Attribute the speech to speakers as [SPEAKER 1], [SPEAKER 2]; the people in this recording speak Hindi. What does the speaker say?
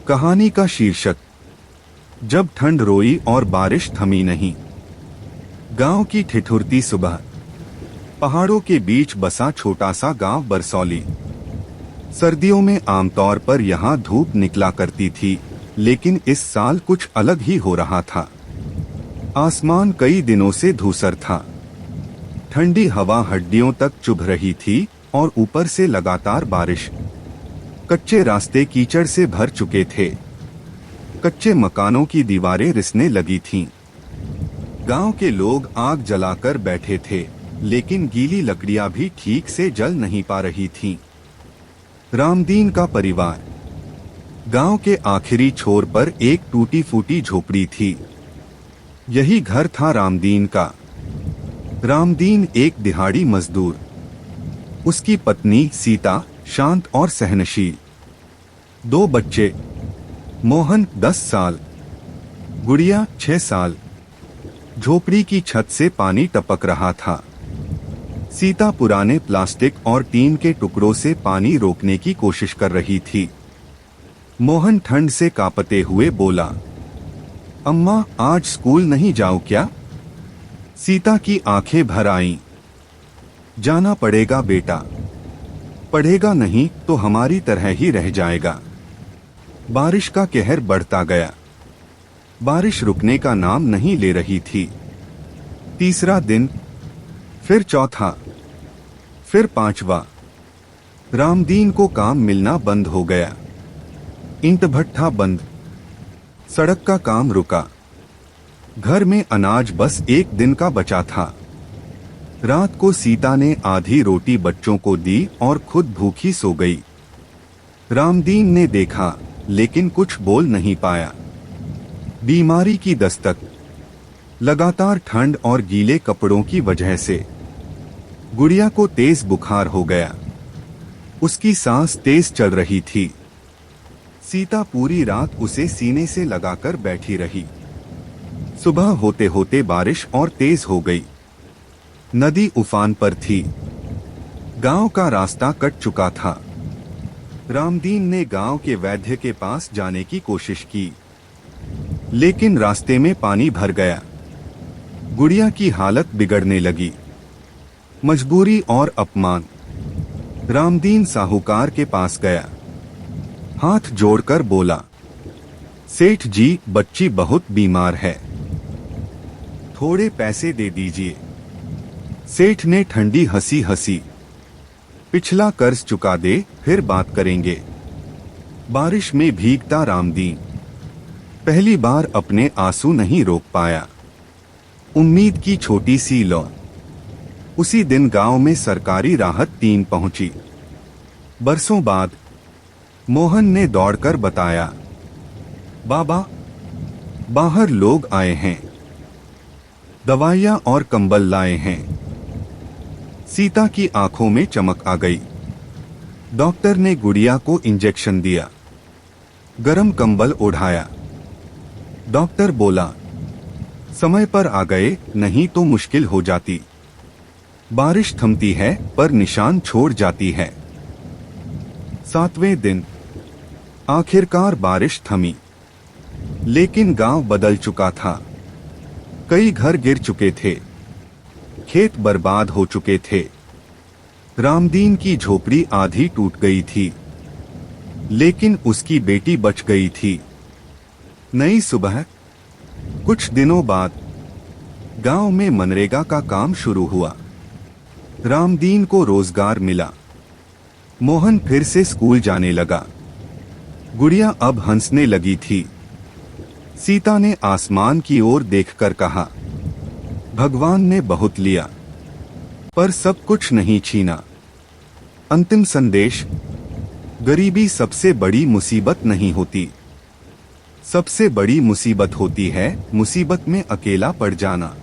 [SPEAKER 1] कहानी का शीर्षक, जब ठंड रोई और बारिश थमी नहीं। गांव की ठिठुरती सुबह। पहाड़ों के बीच बसा छोटा सा गांव बरसौली। सर्दियों में आमतौर पर यहां धूप निकला करती थी, लेकिन इस साल कुछ अलग ही हो रहा था। आसमान कई दिनों से धूसर था। ठंडी हवा हड्डियों तक चुभ रही थी और ऊपर से लगातार बारिश। कच्चे रास्ते कीचड़ से भर चुके थे। कच्चे मकानों की दीवारें रिसने लगी थीं। गांव के लोग आग जलाकर बैठे थे, लेकिन गीली लकड़ियां भी ठीक से जल नहीं पा रही थीं। रामदीन का परिवार। गांव के आखिरी छोर पर एक टूटी फूटी झोपड़ी थी। यही घर था रामदीन का। रामदीन एक दिहाड़ी मजदूर। उसकी पत्नी सीता शांत और सहनशील। 2 बच्चे, मोहन 10 साल, गुड़िया 6 साल। झोपड़ी की छत से पानी टपक रहा था। सीता पुराने प्लास्टिक और टीन के टुकड़ों से पानी रोकने की कोशिश कर रही थी। मोहन ठंड से कांपते हुए बोला, अम्मा, आज स्कूल नहीं जाऊं क्या? सीता की आंखें भर आईं। जाना पड़ेगा बेटा। पढ़ेगा नहीं तो हमारी तरह ही रह जाएगा। बारिश का कहर बढ़ता गया। बारिश रुकने का नाम नहीं ले रही थी। तीसरा दिन, फिर चौथा, फिर 5वां। रामदीन को काम मिलना बंद हो गया। ईंट भट्ठा बंद। सड़क का काम रुका। घर में अनाज बस एक दिन का बचा था। रात को सीता ने आधी रोटी बच्चों को दी और खुद भूखी सो गई। रामदीन ने देखा, लेकिन कुछ बोल नहीं पाया। बीमारी की दस्तक। लगातार ठंड और गीले कपड़ों की वजह से गुड़िया को तेज बुखार हो गया। उसकी सांस तेज चल रही थी। सीता पूरी रात उसे सीने से लगाकर बैठी रही। सुबह होते होते बारिश और तेज हो गई। नदी उफान पर थी। गांव का रास्ता कट चुका था। रामदीन ने गांव के वैद्य के पास जाने की कोशिश की, लेकिन रास्ते में पानी भर गया। गुड़िया की हालत बिगड़ने लगी। मजबूरी और अपमान। रामदीन साहूकार के पास गया। हाथ जोड़कर बोला, सेठ जी, बच्ची बहुत बीमार है, थोड़े पैसे दे दीजिए। सेठ ने ठंडी हंसी हंसी, पिछला कर्ज चुका दे, फिर बात करेंगे। बारिश में भीगता रामदीन पहली बार अपने आंसू नहीं रोक पाया। उम्मीद की छोटी सी लौ। उसी दिन गांव में सरकारी राहत टीम पहुंची। बरसों बाद मोहन ने दौड़कर बताया, बाबा, बाहर लोग आए हैं, दवाइयां और कंबल लाए हैं। सीता की आंखों में चमक आ गई। डॉक्टर ने गुड़िया को इंजेक्शन दिया। गरम कंबल ओढ़ाया। डॉक्टर बोला, समय पर आ गए, नहीं तो मुश्किल हो जाती। बारिश थमती है पर निशान छोड़ जाती है। 7वें दिन, आखिरकार बारिश थमी, लेकिन गांव बदल चुका था। कई घर गिर चुके थे। खेत बर्बाद हो चुके थे। रामदीन की झोपड़ी आधी टूट गई थी, लेकिन उसकी बेटी बच गई थी। नई सुबह। कुछ दिनों बाद गांव में मनरेगा का काम शुरू हुआ। रामदीन को रोजगार मिला। मोहन फिर से स्कूल जाने लगा। गुड़िया अब हंसने लगी थी। सीता ने आसमान की ओर देखकर कहा, भगवान ने बहुत लिया, पर सब कुछ नहीं छीना। अंतिम संदेश, गरीबी सबसे बड़ी मुसीबत नहीं होती। सबसे बड़ी मुसीबत होती है मुसीबत में अकेला पड़ जाना।